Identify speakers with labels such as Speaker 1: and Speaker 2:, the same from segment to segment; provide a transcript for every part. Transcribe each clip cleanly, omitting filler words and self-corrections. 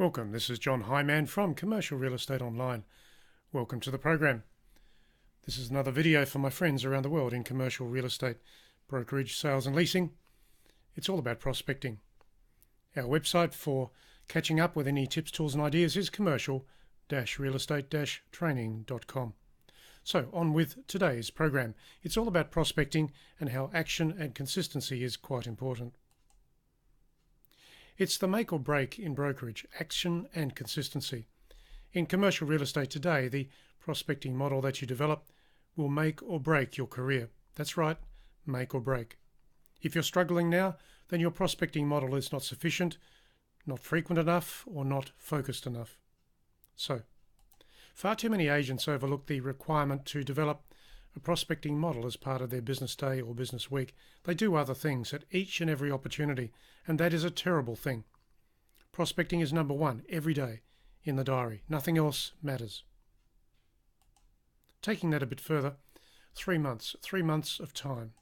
Speaker 1: Welcome, this is John Hyman from Commercial Real Estate Online. Welcome to the program. This is another video for my friends around the world in commercial real estate, brokerage, sales and leasing. It's all about prospecting. Our website for catching up with any tips, tools and ideas is commercial-realestate-training.com. So on with today's program. It's all about prospecting and how action and consistency is quite important. It's the make or break in brokerage, action and consistency. In commercial real estate today, the prospecting model that you develop will make or break your career. That's right, make or break. If you're struggling now, then your prospecting model is not sufficient, not frequent enough, or not focused enough. So, far too many agents overlook the requirement to develop a prospecting model as part of their business day or business week. They do other things at each and every opportunity, and that is a terrible thing. Prospecting is number one every day in the diary. Nothing else matters. Taking that a bit further, 3 months of time.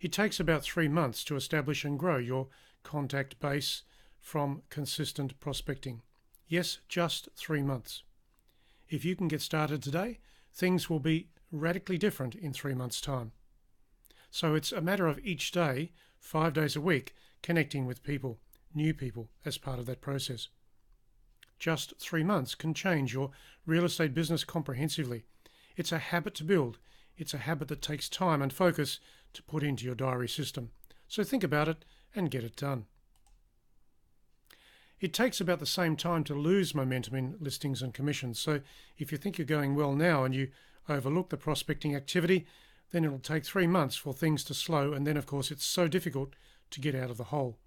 Speaker 1: It takes about 3 months to establish and grow your contact base from consistent prospecting. Yes, just 3 months. If you can get started today, things will be radically different in 3 months' time. So it's a matter of each day, 5 days a week, connecting with people, new people, as part of that process. Just 3 months can change your real estate business comprehensively. It's a habit to build. It's a habit that takes time and focus to put into your diary system. So think about it and get it done. It takes about the same time to lose momentum in listings and commissions. So if you think you're going well now and you overlook the prospecting activity, then it'll take 3 months for things to slow, and then of course it's so difficult to get out of the hole.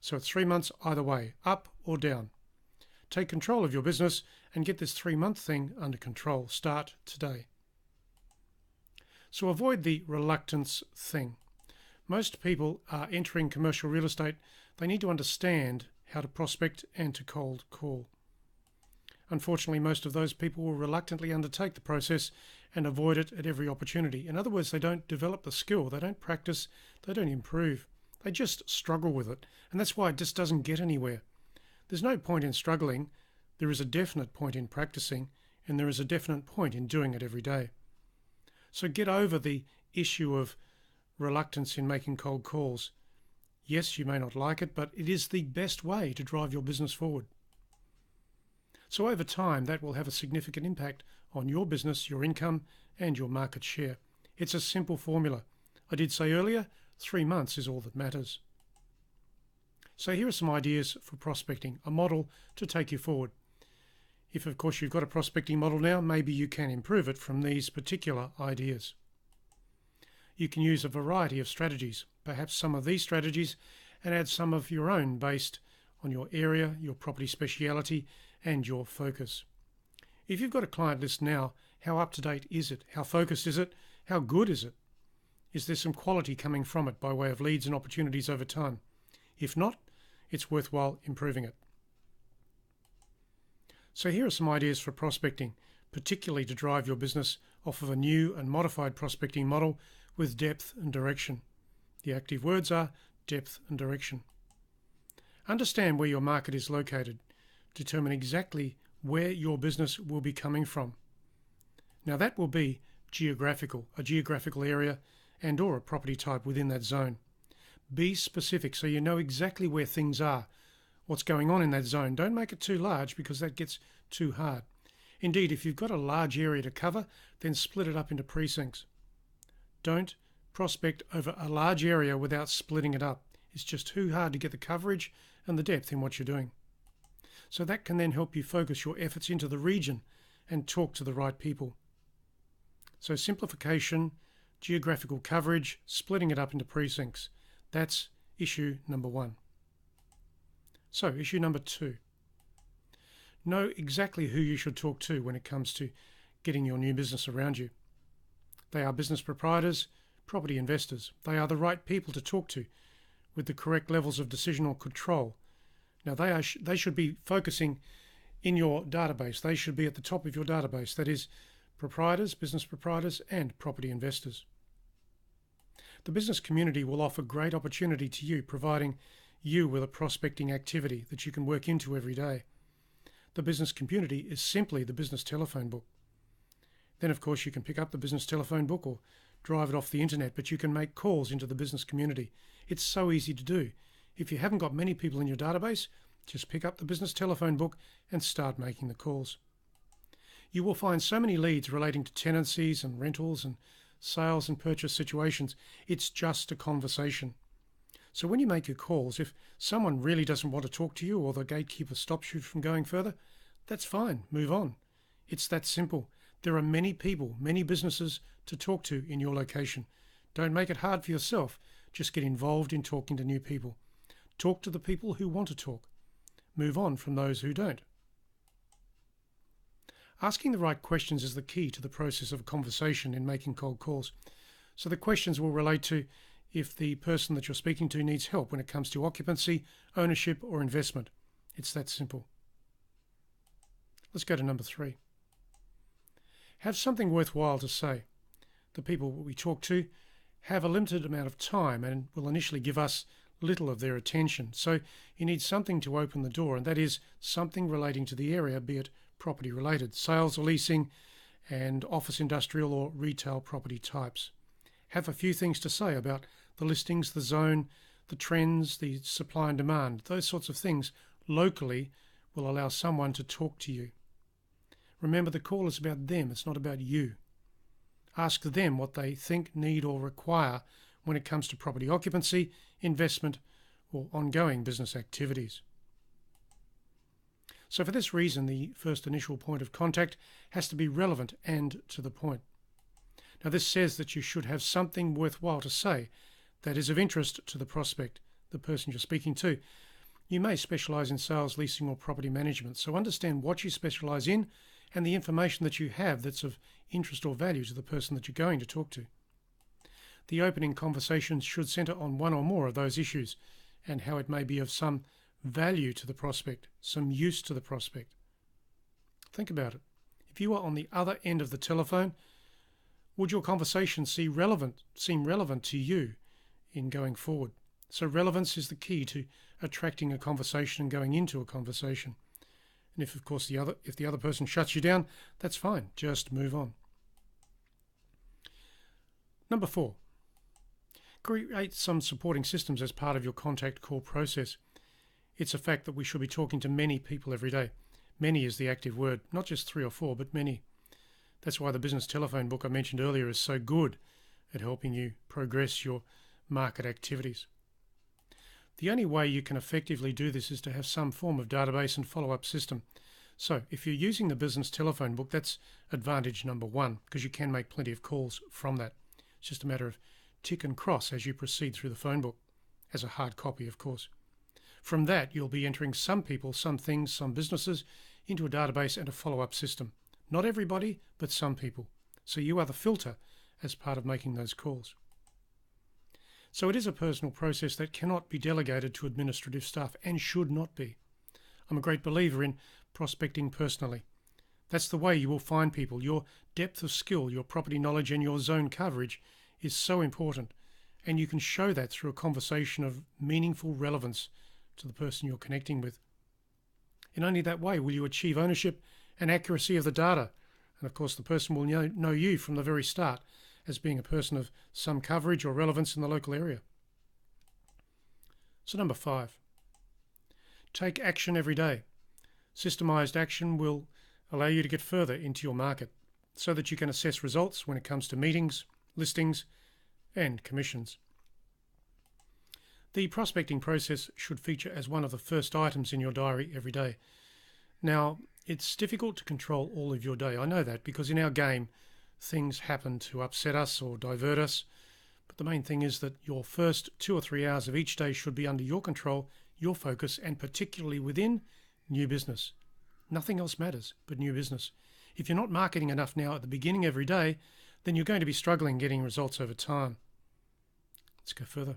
Speaker 1: So it's 3 months either way, up or down. Take control of your business and get this 3-month thing under control. Start today. So avoid the reluctance thing. Most people are entering commercial real estate. They need to understand how to prospect and to cold call. Unfortunately, most of those people will reluctantly undertake the process and avoid it at every opportunity. In other words, they don't develop the skill, they don't practice, they don't improve. They just struggle with it, and that's why it just doesn't get anywhere. There's no point in struggling. There is a definite point in practicing, and there is a definite point in doing it every day. So get over the issue of reluctance in making cold calls. Yes, you may not like it, but it is the best way to drive your business forward. So over time, that will have a significant impact on your business, your income, and your market share. It's a simple formula. I did say earlier, 3 months is all that matters. So here are some ideas for prospecting, a model to take you forward. If, of course, you've got a prospecting model now, maybe you can improve it from these particular ideas. You can use a variety of strategies, perhaps some of these strategies, and add some of your own based on your area, your property speciality, and your focus. If you've got a client list now, how up-to-date is it? How focused is it? How good is it? Is there some quality coming from it by way of leads and opportunities over time? If not, it's worthwhile improving it. So here are some ideas for prospecting, particularly to drive your business off of a new and modified prospecting model with depth and direction. The active words are depth and direction. Understand where your market is located. Determine exactly where your business will be coming from. Now that will be geographical, a geographical area and or a property type within that zone. Be specific so you know exactly where things are, what's going on in that zone. Don't make it too large because that gets too hard. Indeed, if you've got a large area to cover, then split it up into precincts. Don't prospect over a large area without splitting it up. It's just too hard to get the coverage and the depth in what you're doing. So that can then help you focus your efforts into the region and talk to the right people. So simplification, geographical coverage, splitting it up into precincts. That's issue number 1. So issue number 2. Know exactly who you should talk to when it comes to getting your new business around you. They are business proprietors, property investors. They are the right people to talk to with the correct levels of decisional control. Now they should be focusing in your database. They should be at the top of your database. That is proprietors, business proprietors, and property investors. The business community will offer great opportunity to you, providing you with a prospecting activity that you can work into every day. the business community is simply the business telephone book. Then, of course, you can pick up the business telephone book or drive it off the internet, but you can make calls into the business community. It's so easy to do. If you haven't got many people in your database, just pick up the business telephone book and start making the calls. You will find so many leads relating to tenancies and rentals and sales and purchase situations. It's just a conversation. So when you make your calls, if someone really doesn't want to talk to you or the gatekeeper stops you from going further, that's fine, move on. It's that simple. There are many people, many businesses to talk to in your location. Don't make it hard for yourself. Just get involved in talking to new people. Talk to the people who want to talk. Move on from those who don't. Asking the right questions is the key to the process of a conversation in making cold calls. So the questions will relate to if the person that you're speaking to needs help when it comes to occupancy, ownership, or investment. It's that simple. Let's go to number 3. Have something worthwhile to say. The people we talk to have a limited amount of time and will initially give us little of their attention. So you need something to open the door, and that is something relating to the area, be it property related, sales or leasing, and office, industrial or retail property types. Have a few things to say about the listings, the zone, the trends, the supply and demand. Those sorts of things locally will allow someone to talk to you. Remember, the call is about them, it's not about you. Ask them what they think, need or require when it comes to property occupancy, investment or ongoing business activities. So for this reason, the first initial point of contact has to be relevant and to the point. Now this says that you should have something worthwhile to say that is of interest to the prospect, the person you're speaking to. You may specialise in sales, leasing or property management, so understand what you specialise in and the information that you have that's of interest or value to the person that you're going to talk to. The opening conversations should centre on one or more of those issues and how it may be of some value to the prospect, some use to the prospect. Think about it. If you are on the other end of the telephone, would your conversation seem relevant to you in going forward? So relevance is the key to attracting a conversation and going into a conversation. And if, of course, if the other person shuts you down, that's fine. Just move on. Number 4. Create some supporting systems as part of your contact call process. It's a fact that we should be talking to many people every day. Many is the active word, not just 3 or 4, but many. That's why the business telephone book I mentioned earlier is so good at helping you progress your market activities. The only way you can effectively do this is to have some form of database and follow-up system. So if you're using the business telephone book, that's advantage number 1, because you can make plenty of calls from that. It's just a matter of tick and cross as you proceed through the phone book, as a hard copy, of course. From that, you'll be entering some people, some things, some businesses into a database and a follow-up system. Not everybody, but some people. So you are the filter as part of making those calls. So it is a personal process that cannot be delegated to administrative staff and should not be. I'm a great believer in prospecting personally. That's the way you will find people. Your depth of skill, your property knowledge and your zone coverage is so important, and you can show that through a conversation of meaningful relevance to the person you're connecting with. In only that way will you achieve ownership and accuracy of the data, and of course the person will know you from the very start as being a person of some coverage or relevance in the local area. So number 5, take action every day. Systemized action will allow you to get further into your market so that you can assess results when it comes to meetings, listings, and commissions. The prospecting process should feature as one of the first items in your diary every day. Now, it's difficult to control all of your day. I know that because in our game, things happen to upset us or divert us. But the main thing is that your first 2 or 3 hours of each day should be under your control, your focus, and particularly within new business. Nothing else matters but new business. If you're not marketing enough now at the beginning every day, then you're going to be struggling getting results over time. Let's go further.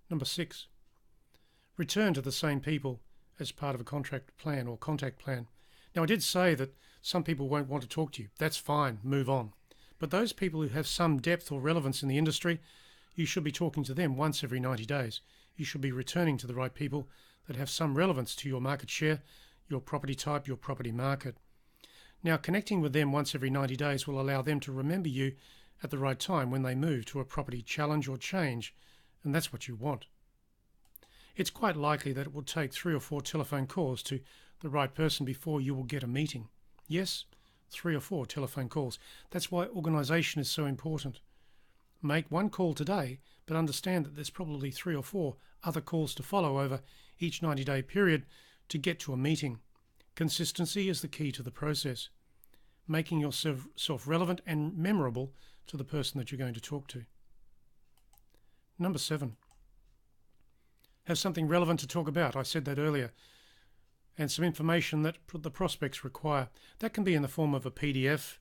Speaker 1: Number 6, return to the same people as part of a contract plan or contact plan. Now, I did say that some people won't want to talk to you. That's fine, move on. But those people who have some depth or relevance in the industry, you should be talking to them once every 90 days. You should be returning to the right people that have some relevance to your market share, your property type, your property market. Now, connecting with them once every 90 days will allow them to remember you at the right time when they move to a property challenge or change, and that's what you want. It's quite likely that it will take 3 or 4 telephone calls to the right person before you will get a meeting. Yes, 3 or 4 telephone calls. That's why organisation is so important. Make one call today, but understand that there's probably 3 or 4 other calls to follow over each 90-day period to get to a meeting. Consistency is the key to the process, making yourself relevant and memorable to the person that you're going to talk to. Number 7. Have something relevant to talk about. I said that earlier. And some information that the prospects require. That can be in the form of a PDF,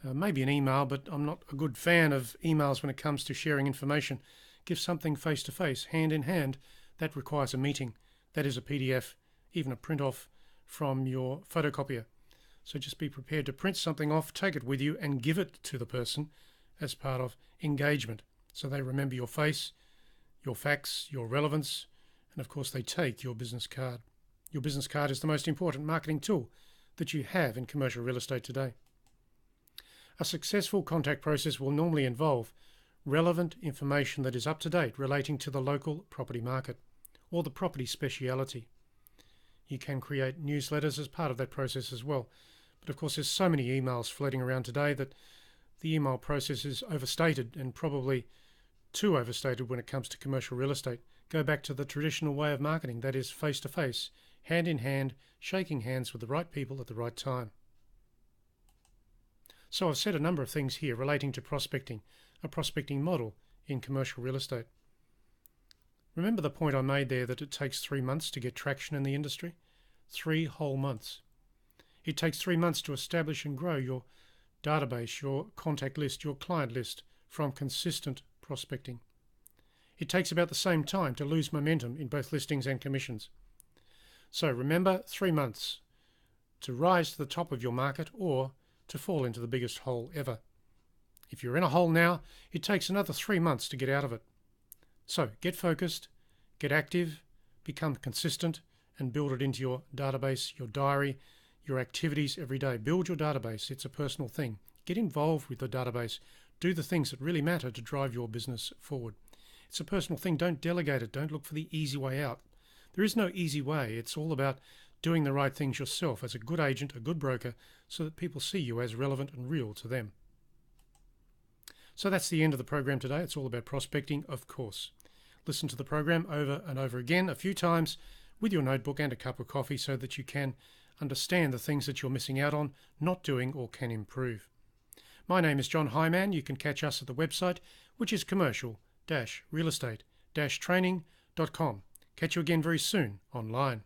Speaker 1: maybe an email, but I'm not a good fan of emails when it comes to sharing information. Give something face-to-face, hand-in-hand. That requires a meeting. That is a PDF, even a print-off from your photocopier. So just be prepared to print something off, take it with you, and give it to the person as part of engagement. So they remember your face, your facts, your relevance, and of course they take your business card. Your business card is the most important marketing tool that you have in commercial real estate today. A successful contact process will normally involve relevant information that is up to date relating to the local property market or the property speciality. You can create newsletters as part of that process as well. But of course there's so many emails floating around today that the email process is overstated, and probably too overstated when it comes to commercial real estate. Go back to the traditional way of marketing, that is face-to-face, hand-in-hand, shaking hands with the right people at the right time. So I've said a number of things here relating to prospecting, a prospecting model in commercial real estate. Remember the point I made there that it takes 3 months to get traction in the industry? 3 whole months. It takes 3 months to establish and grow your database, your contact list, your client list from consistent prospecting. It takes about the same time to lose momentum in both listings and commissions. So remember, 3 months to rise to the top of your market or to fall into the biggest hole ever. If you're in a hole now, it takes another 3 months to get out of it. So get focused, get active, become consistent, and build it into your database, your diary, your activities every day. Build your database. It's a personal thing. Get involved with the database. Do the things that really matter to drive your business forward. It's a personal thing. Don't delegate it. Don't look for the easy way out. There is no easy way. It's all about doing the right things yourself as a good agent, a good broker, so that people see you as relevant and real to them. So that's the end of the program today. It's all about prospecting, of course. Listen to the program over and over again a few times with your notebook and a cup of coffee so that you can understand the things that you're missing out on, not doing, or can improve. My name is John Hyman. You can catch us at the website, which is commercial-realestate-training.com. Catch you again very soon online.